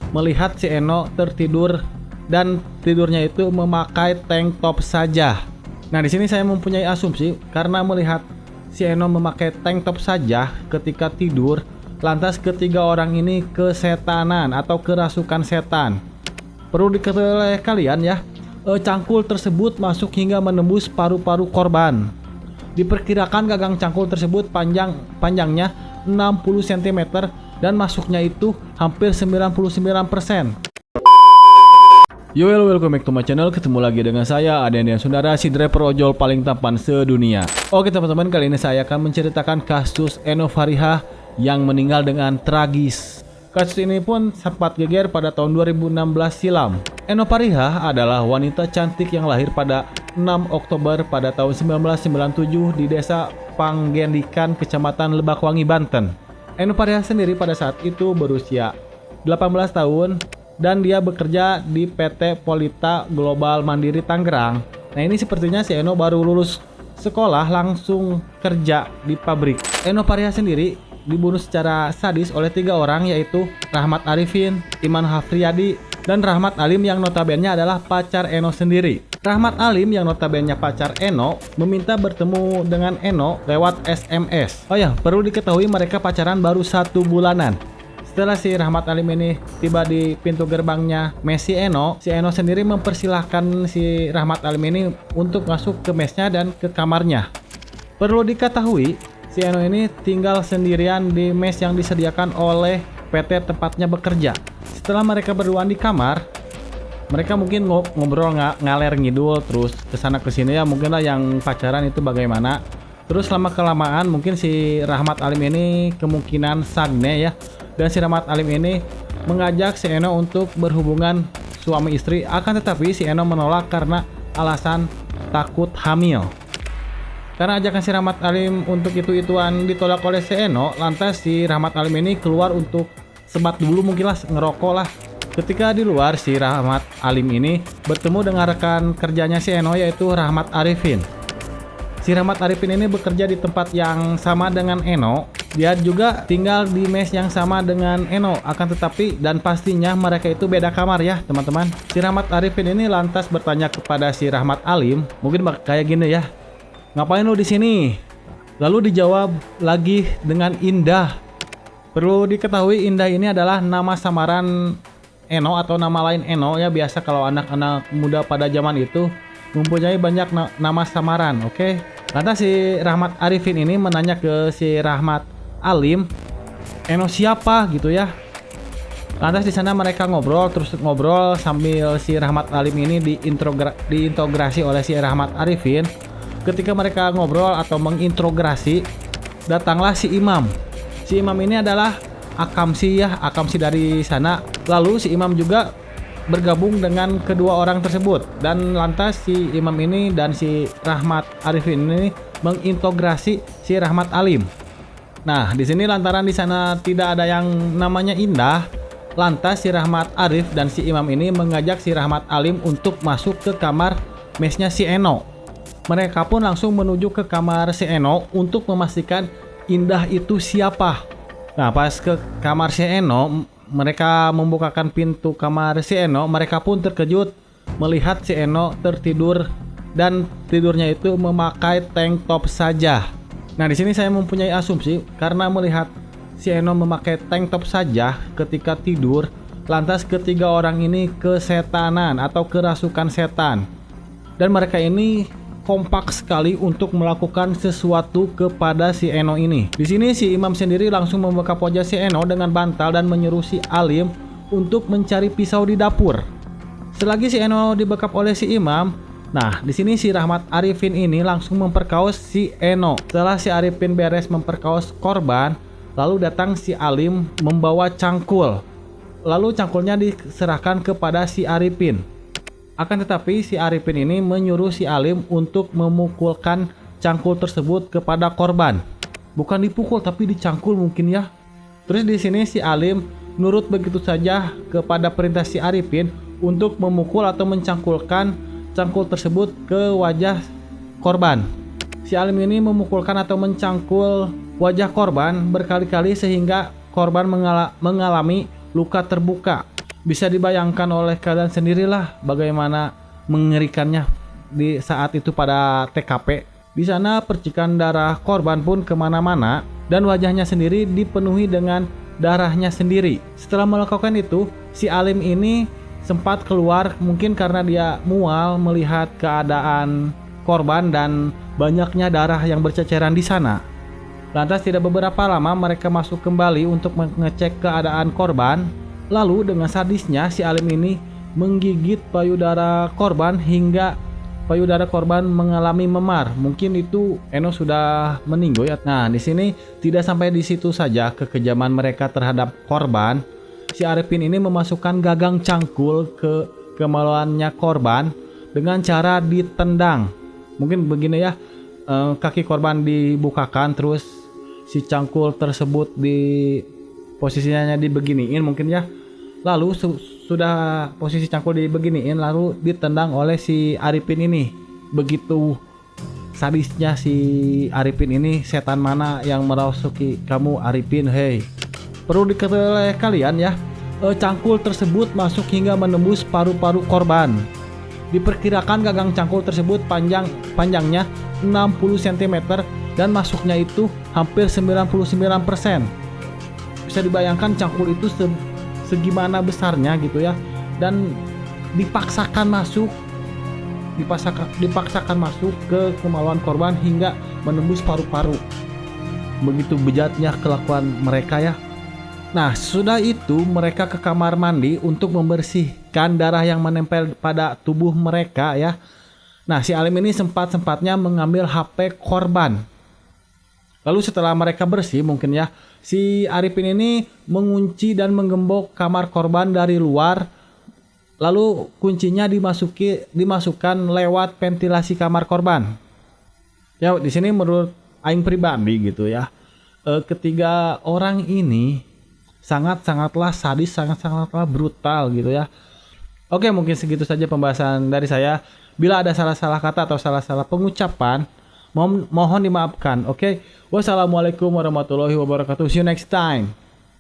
melihat si Eno tertidur dan tidurnya itu memakai tank top saja. Nah, di sini saya mempunyai asumsi karena melihat si Eno memakai tank top saja ketika tidur, lantas ketiga orang ini kesetanan atau kerasukan setan. Perlu diketahui oleh kalian ya, cangkul tersebut masuk hingga menembus paru-paru korban. Diperkirakan gagang cangkul tersebut panjangnya 60 cm dan masuknya itu hampir 99%. Yo, welcome back to my channel. Ketemu lagi dengan saya, Aden Sundara, si driver ojol paling tampan sedunia. Oke teman-teman, kali ini saya akan menceritakan kasus Eno Farihah yang meninggal dengan tragis. Kasus ini pun sempat geger pada tahun 2016 silam. Eno Farihah adalah wanita cantik yang lahir pada 6 Oktober pada tahun 1997 di desa Panggendikan, Kecamatan Lebakwangi, Banten. Eno Farihah sendiri pada saat itu berusia 18 tahun dan dia bekerja di PT Polita Global Mandiri Tangerang. Nah, ini sepertinya si Eno baru lulus sekolah langsung kerja di pabrik. Eno Farihah sendiri dibunuh secara sadis oleh 3 orang, yaitu Rahmat Arifin, Iman Hafriyadi, dan Rahmat Alim yang notabene adalah pacar Eno sendiri. Rahmat Alim yang notabene pacar Eno meminta bertemu dengan Eno lewat SMS. Oh ya, perlu diketahui mereka pacaran baru 1 bulanan. Setelah si Rahmat Alim ini tiba di pintu gerbangnya mes si Eno sendiri mempersilahkan si Rahmat Alim ini untuk masuk ke mesnya dan ke kamarnya. Perlu diketahui, si Eno ini tinggal sendirian di mes yang disediakan oleh PT tempatnya bekerja. Setelah mereka berdua di kamar, mereka mungkin ngobrol ngaler ngidul terus kesana kesini ya, mungkin lah yang pacaran itu bagaimana. Terus lama kelamaan mungkin si Rahmat Alim ini kemungkinan sagne ya, dan si Rahmat Alim ini mengajak si Eno untuk berhubungan suami istri, akan tetapi si Eno menolak karena alasan takut hamil. Karena ajakan si Rahmat Alim untuk itu-ituan ditolak oleh si Eno, lantas si Rahmat Alim ini keluar untuk sebat dulu, mungkin lah ngerokok lah. Ketika di luar, si Rahmat Alim ini bertemu dengan rekan kerjanya si Eno, yaitu Rahmat Arifin. Si Rahmat Arifin ini bekerja di tempat yang sama dengan Eno. Dia juga tinggal di mes yang sama dengan Eno, akan tetapi dan pastinya mereka itu beda kamar ya teman-teman. Si Rahmat Arifin ini lantas bertanya kepada si Rahmat Alim, mungkin kayak gini ya, ngapain lu di sini? Lalu dijawab lagi dengan Indah. Perlu diketahui Indah ini adalah nama samaran Eno atau nama lain Eno ya. Biasa kalau anak-anak muda pada zaman itu mempunyai banyak nama samaran, oke? Lantas si Rahmat Arifin ini menanya ke si Rahmat Alim, Eno siapa gitu ya. Lantas di sana mereka ngobrol sambil si Rahmat Alim ini diintegrasi oleh si Rahmat Arifin. Ketika mereka ngobrol atau mengintegrasi, datanglah si Imam. Si Imam ini adalah akamsi dari sana. Lalu si Imam juga bergabung dengan kedua orang tersebut, dan lantas si Imam ini dan si Rahmat Arifin ini mengintegrasi si Rahmat Alim. Nah, di sini lantaran di sana tidak ada yang namanya Indah, lantas si Rahmat Arif dan si Imam ini mengajak si Rahmat Alim untuk masuk ke kamar mesnya si Eno. Mereka pun langsung menuju ke kamar si Eno untuk memastikan Indah itu siapa. Nah, pas ke kamar si Eno, mereka membukakan pintu kamar si Eno, mereka pun terkejut melihat si Eno tertidur dan tidurnya itu memakai tank top saja. Nah, di sini saya mempunyai asumsi karena melihat si Eno memakai tank top saja ketika tidur, lantas ketiga orang ini kesetanan atau kerasukan setan. Dan mereka ini kompak sekali untuk melakukan sesuatu kepada si Eno ini. Di sini si Imam sendiri langsung membekap wajah si Eno dengan bantal dan menyuruh si Alim untuk mencari pisau di dapur. Selagi si Eno dibekap oleh si Imam, nah di sini si Rahmat Arifin ini langsung memperkaos si Eno. Setelah si Arifin beres memperkaos korban, lalu datang si Alim membawa cangkul. Lalu cangkulnya diserahkan kepada si Arifin. Akan tetapi si Arifin ini menyuruh si Alim untuk memukulkan cangkul tersebut kepada korban. Bukan dipukul tapi dicangkul mungkin ya. Terus di sini si Alim nurut begitu saja kepada perintah si Arifin untuk memukul atau mencangkulkan cangkul tersebut ke wajah korban. Si Alim ini memukulkan atau mencangkul wajah korban berkali-kali sehingga korban mengalami luka terbuka. Bisa dibayangkan oleh kalian sendirilah bagaimana mengerikannya di saat itu pada TKP. Di sana percikan darah korban pun kemana-mana dan wajahnya sendiri dipenuhi dengan darahnya sendiri. Setelah melakukan itu, si Alim ini sempat keluar mungkin karena dia mual melihat keadaan korban dan banyaknya darah yang berceceran di sana. Lantas tidak beberapa lama mereka masuk kembali untuk mengecek keadaan korban. Lalu dengan sadisnya si Alim ini menggigit payudara korban hingga payudara korban mengalami memar. Mungkin itu Eno sudah meninggal ya. Nah, di sini tidak sampai di situ saja kekejaman mereka terhadap korban. Si Arifin ini memasukkan gagang cangkul ke kemaluannya korban dengan cara ditendang. Mungkin begini ya, kaki korban dibukakan terus si cangkul tersebut di posisinya dibeginiin mungkin ya. Lalu sudah posisi cangkul dibeginiin lalu ditendang oleh si Arifin ini. Begitu sadisnya si Arifin ini, setan mana yang merasuki kamu Arifin, hei. Perlu diketahui oleh kalian ya, cangkul tersebut masuk hingga menembus paru-paru korban. Diperkirakan gagang cangkul tersebut panjangnya 60 cm dan masuknya itu hampir 99%. Bisa dibayangkan cangkul itu segimana besarnya gitu ya, dan dipaksakan masuk ke kemaluan korban hingga menembus paru-paru. Begitu bejatnya kelakuan mereka ya. Nah, sudah itu mereka ke kamar mandi untuk membersihkan darah yang menempel pada tubuh mereka ya. Nah, si Alim ini sempat-sempatnya mengambil HP korban. Lalu setelah mereka bersih mungkin ya, si Arifin ini mengunci dan menggembok kamar korban dari luar. Lalu kuncinya dimasukkan lewat ventilasi kamar korban. Ya, di sini menurut aing pribadi gitu ya, ketiga orang ini sangat-sangatlah sadis, sangat-sangatlah brutal gitu ya. Oke, mungkin segitu saja pembahasan dari saya. Bila ada salah-salah kata atau salah-salah pengucapan, mohon dimaafkan. Oke. Wassalamualaikum warahmatullahi wabarakatuh. See you next time.